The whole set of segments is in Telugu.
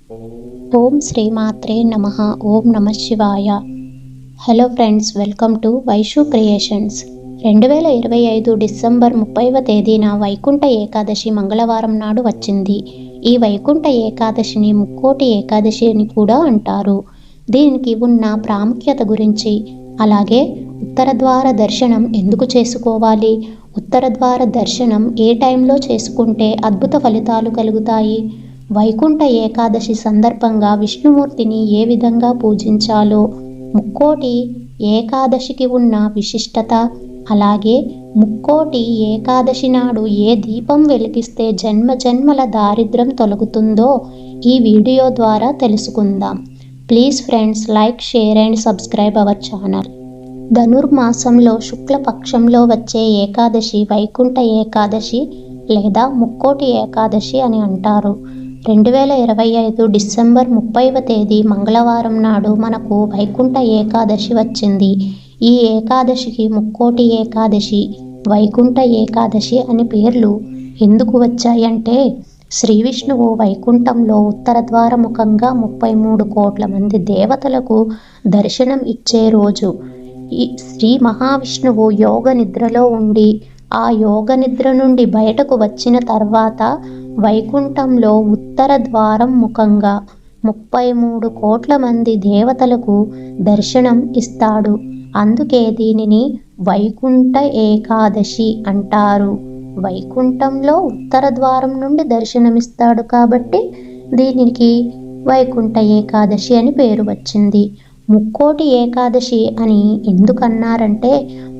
ఓం శ్రీమాత్రే నమః. ఓం నమః శివాయ. Hello friends, welcome to Vaishu creations. 2025 December 30వ తేదీన వైకుంఠ ఏకాదశి మంగళవారం నాడు వచ్చింది. ఈ వైకుంఠ ఏకాదశిని ముక్కోటి ఏకాదశి అని కూడా అంటారు. దీనికి ఉన్న ప్రాముఖ్యత గురించి, అలాగే ఉత్తర ద్వార దర్శనం ఎందుకు చేసుకోవాలి, ఉత్తర ద్వార దర్శనం ఏ టైంలో చేసుకుంటే అద్భుత ఫలితాలు కలుగుతాయి, వైకుంఠ ఏకాదశి సందర్భంగా విష్ణుమూర్తిని ఏ విధంగా పూజించాలో, ముక్కోటి ఏకాదశికి ఉన్న విశిష్టత, అలాగే ముక్కోటి ఏకాదశి నాడు ఏ దీపం వెలిగిస్తే జన్మ జన్మల దారిద్ర్యం తొలగుతుందో ఈ వీడియో ద్వారా తెలుసుకుందాం. Please friends, like, share and subscribe our channel. ధనుర్మాసంలో శుక్లపక్షంలో వచ్చే ఏకాదశి వైకుంఠ ఏకాదశి లేదా ముక్కోటి ఏకాదశి అని అంటారు. 2025 డిసెంబర్ 30వ తేదీ మంగళవారం నాడు మనకు వైకుంఠ ఏకాదశి వచ్చింది. ఈ ఏకాదశికి ముక్కోటి ఏకాదశి, వైకుంఠ ఏకాదశి అని పేర్లు ఎందుకు వచ్చాయంటే, శ్రీ విష్ణువు వైకుంఠంలో ఉత్తర ద్వారముఖంగా 33 కోట్ల మంది దేవతలకు దర్శనం ఇచ్చే రోజు. ఈ శ్రీ మహావిష్ణువు యోగ నిద్రలో ఉండి ఆ యోగ నిద్ర నుండి బయటకు వచ్చిన తర్వాత వైకుంఠంలో ఉత్తర ద్వారం ముఖంగా 33 కోట్ల మంది దేవతలకు దర్శనం ఇస్తాడు. అందుకే దీనిని వైకుంఠ ఏకాదశి అంటారు. వైకుంఠంలో ఉత్తర ద్వారం నుండి దర్శనమిస్తాడు కాబట్టి దీనికి వైకుంఠ ఏకాదశి అని పేరు వచ్చింది. ముక్కోటి ఏకాదశి అని ఎందుకన్నారంటే,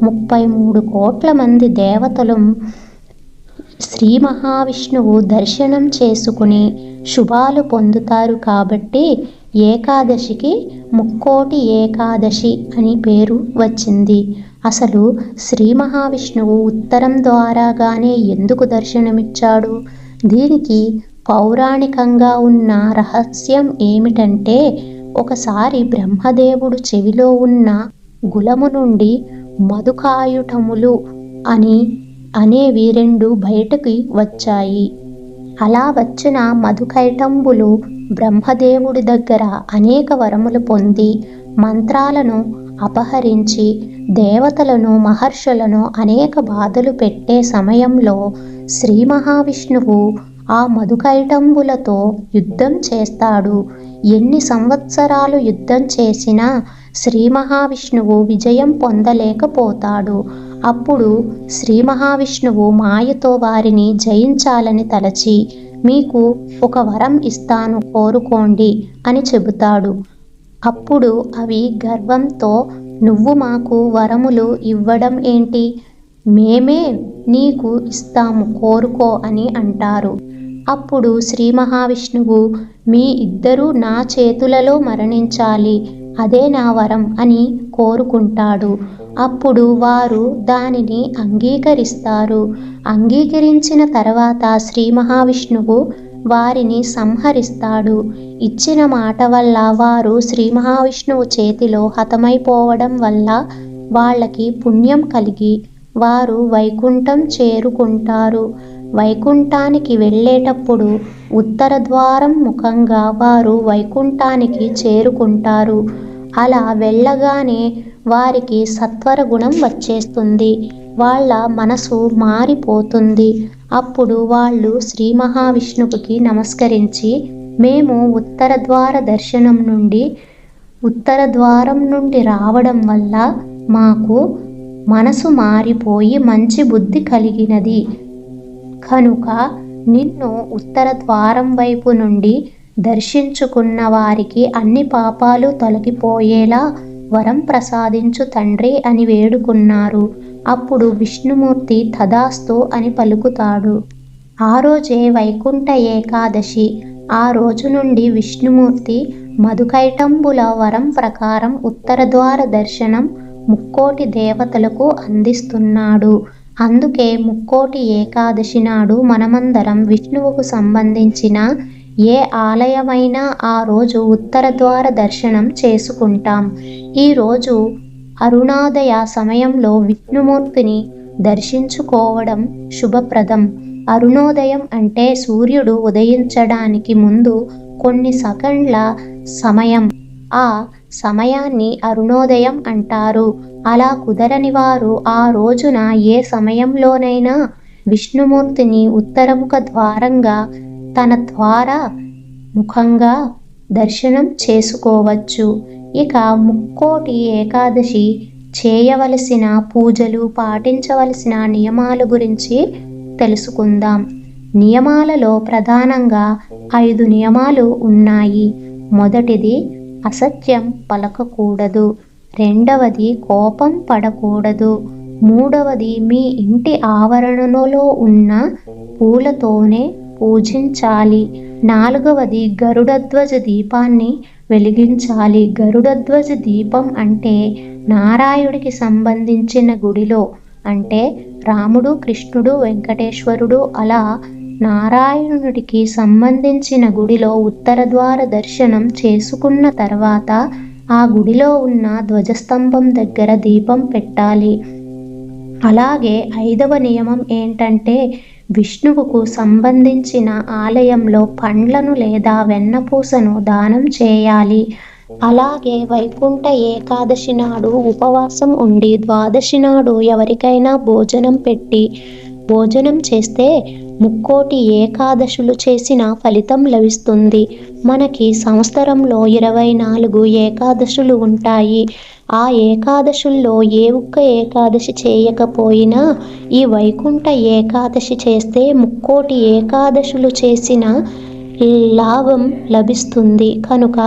33 కోట్ల మంది దేవతలు శ్రీ మహావిష్ణువు దర్శనం చేసుకుని శుభాలు పొందుతారు కాబట్టి ఏకాదశికి ముక్కోటి ఏకాదశి అని పేరు వచ్చింది. అసలు శ్రీ మహావిష్ణువు ఉత్తరం ద్వారాగానే ఎందుకు దర్శనమిచ్చాడు? దీనికి పౌరాణికంగా ఉన్న రహస్యం ఏమిటంటే, ఒకసారి బ్రహ్మదేవుడు చెవిలో ఉన్న గులము నుండి మధుకాయుటములు అనేవి 2 బయటకి వచ్చాయి. అలా వచ్చిన మధుకైటంబులు బ్రహ్మదేవుడి దగ్గర అనేక వరములు పొంది మంత్రాలను అపహరించి దేవతలను, మహర్షులను అనేక బాధలు పెట్టే సమయంలో శ్రీ మహావిష్ణువు ఆ మధుకైటంబులతో యుద్ధం చేస్తాడు. ఎన్ని సంవత్సరాలు యుద్ధం చేసినా శ్రీ మహావిష్ణువు విజయం పొందలేకపోతాడు. అప్పుడు శ్రీ మహావిష్ణువు మాయతో వారిని జయించాలని తలచి, మీకు ఒక వరం ఇస్తాను, కోరుకోండి అని చెబుతాడు. అప్పుడు అవి గర్వంతో, నువ్వు మాకు వరములు ఇవ్వడం ఏంటి, మేమే నీకు ఇస్తాము, కోరుకో అని అంటారు. అప్పుడు శ్రీ మహావిష్ణువు, మీ ఇద్దరూ నా చేతులలో మరణించాలి, అదే నా వరం అని కోరుకుంటాడు. అప్పుడు వారు దానిని అంగీకరిస్తారు. అంగీకరించిన తర్వాత శ్రీ మహావిష్ణువు వారిని సంహరిస్తాడు. ఇచ్చిన మాట వల్ల వారు శ్రీ మహావిష్ణువు చేతిలో హతమైపోవడం వల్ల వాళ్ళకి పుణ్యం కలిగి వారు వైకుంఠం చేరుకుంటారు. వైకుంఠానికి వెళ్ళేటప్పుడు ఉత్తర ద్వారం ముఖంగా వారు వైకుంఠానికి చేరుకుంటారు. అలా వెళ్ళగానే వారికి సత్వర గుణం వచ్చేస్తుంది. వాళ్ళ మనసు మారిపోతుంది. అప్పుడు వాళ్ళు శ్రీ మహావిష్ణువుకి నమస్కరించి, మేము ఉత్తర ద్వారం నుండి రావడం వల్ల మాకు మనసు మారిపోయి మంచి బుద్ధి కలిగినది కనుక నిన్ను ఉత్తర ద్వారం వైపు నుండి దర్శించుకున్న వారికి అన్ని పాపాలు తొలగిపోయేలా వరం ప్రసాదించు తండ్రి అని వేడుకున్నారు. అప్పుడు విష్ణుమూర్తి తదాస్తు అని పలుకుతాడు. ఆ రోజే వైకుంఠ ఏకాదశి. ఆ రోజు నుండి విష్ణుమూర్తి మధుకైటంబుల వరం ప్రకారం ఉత్తర ద్వార దర్శనం ముక్కోటి దేవతలకు అందిస్తున్నాడు. అందుకే ముక్కోటి ఏకాదశి నాడు మనమందరం విష్ణువుకు సంబంధించిన ఏ ఆలయమైనా ఆ రోజు ఉత్తర ద్వార దర్శనం చేసుకుంటాం. ఈరోజు అరుణోదయ సమయంలో విష్ణుమూర్తిని దర్శించుకోవడం శుభప్రదం. అరుణోదయం అంటే సూర్యుడు ఉదయించడానికి ముందు కొన్ని సెకండ్ల సమయం. ఆ సమయాన్ని అరుణోదయం అంటారు. అలా కుదరని వారు ఆ రోజున ఏ సమయంలోనైనా విష్ణుమూర్తిని ఉత్తరముఖ ద్వారంగా తన ద్వారా ముఖంగా దర్శనం చేసుకోవచ్చు. ఇక ముక్కోటి ఏకాదశి చేయవలసిన పూజలు, పాటించవలసిన నియమాల గురించి తెలుసుకుందాం. నియమాలలో ప్రధానంగా 5 నియమాలు ఉన్నాయి. మొదటిది అసత్యం పలకకూడదు. రెండవది కోపం పడకూడదు. మూడవది మీ ఇంటి ఆవరణలో ఉన్న పూలతోనే పూజించాలి. నాలుగవది గరుడధ్వజ దీపాన్ని వెలిగించాలి. గరుడధ్వజ దీపం అంటే నారాయణుడికి సంబంధించిన గుడిలో, అంటే రాముడు, కృష్ణుడు, వెంకటేశ్వరుడు అలా నారాయణుడికి సంబంధించిన గుడిలో ఉత్తర ద్వార దర్శనం చేసుకున్న తర్వాత ఆ గుడిలో ఉన్న ధ్వజస్తంభం దగ్గర దీపం పెట్టాలి. అలాగే 5వ నియమం ఏంటంటే విష్ణువుకు సంబంధించిన ఆలయంలో పండ్లను లేదా వెన్నపూసను దానం చేయాలి. అలాగే వైకుంఠ ఏకాదశి నాడు ఉపవాసం ఉండి ద్వాదశి నాడు ఎవరికైనా భోజనం పెట్టి భోజనం చేస్తే ముక్కోటి ఏకాదశులు చేసిన ఫలితం లభిస్తుంది. మనకి సంవత్సరంలో 24 ఏకాదశులు ఉంటాయి. ఆ ఏకాదశుల్లో ఏ ఒక్క ఏకాదశి చేయకపోయినా ఈ వైకుంఠ ఏకాదశి చేస్తే ముక్కోటి ఏకాదశులు చేసిన లాభం లభిస్తుంది. కనుక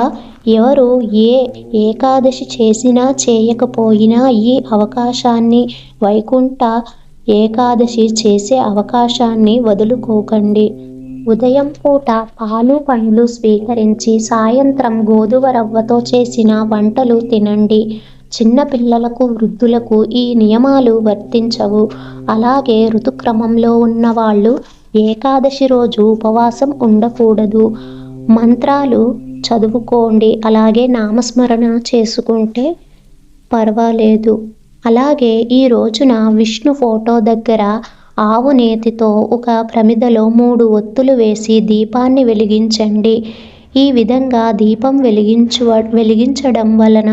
ఎవరు ఏ ఏకాదశి చేసినా చేయకపోయినా ఈ అవకాశాన్ని, వైకుంఠ ఏకాదశి చేసే అవకాశాన్ని వదులుకోకండి. ఉదయం పూట పాలు పండ్లు స్వీకరించి సాయంత్రం గోధుమ రవ్వతో చేసిన వంటలు తినండి. చిన్న పిల్లలకు, వృద్ధులకు ఈ నియమాలు వర్తించవు. అలాగే ఋతుక్రమంలో ఉన్న వాళ్ళు ఏకాదశి రోజు ఉపవాసం ఉండకూడదు. మంత్రాలు చదువుకోండి, అలాగే నామస్మరణ చేసుకుంటే పర్వాలేదు. అలాగే ఈ రోజున విష్ణు ఫోటో దగ్గర ఆవు నేతితో ఒక ప్రమిదలో 3 ఒత్తులు వేసి దీపాన్ని వెలిగించండి. ఈ విధంగా దీపం వెలిగించడం వలన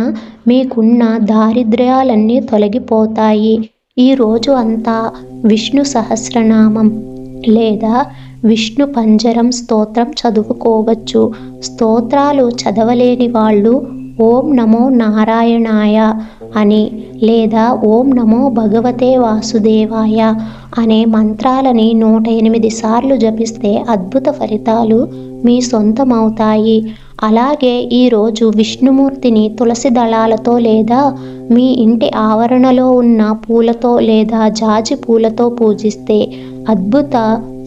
మీకున్న దారిద్ర్యాలన్నీ తొలగిపోతాయి. ఈ రోజు అంతా విష్ణు సహస్రనామం లేదా విష్ణు పంజరం స్తోత్రం చదువుకోవచ్చు. స్తోత్రాలు చదవలేని వాళ్ళు ఓం నమో నారాయణాయ అని లేదా ఓం నమో భగవతే వాసుదేవాయ అనే మంత్రాలని 108 సార్లు జపిస్తే అద్భుత ఫలితాలు మీ సొంతమవుతాయి. అలాగే ఈరోజు విష్ణుమూర్తిని తులసి దళాలతో లేదా మీ ఇంటి ఆవరణలో ఉన్న పూలతో లేదా జాజి పూలతో పూజిస్తే అద్భుత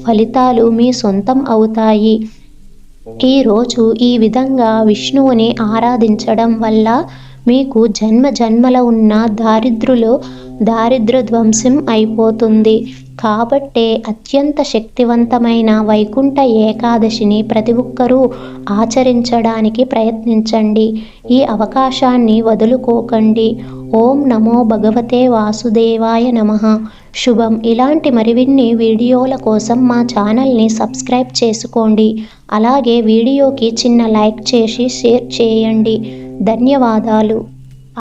ఫలితాలు మీ సొంతం అవుతాయి. ఈరోజు ఈ విధంగా విష్ణువుని ఆరాధించడం వల్ల మీకు జన్మల ఉన్న దారిద్ర్య ధ్వంసం అయిపోతుంది. కాబట్టే అత్యంత శక్తివంతమైన వైకుంఠ ఏకాదశిని ప్రతి ఒక్కరూ ఆచరించడానికి ప్రయత్నించండి. ఈ అవకాశాన్ని వదులుకోకండి. ఓం నమో భగవతే వాసుదేవాయ నమః. శుభం. ఇలాంటి మరిన్ని వీడియోల కోసం మా ఛానల్ని సబ్స్క్రైబ్ చేసుకోండి. అలాగే వీడియోకి చిన్న లైక్ చేసి షేర్ చేయండి. ధన్యవాదాలు.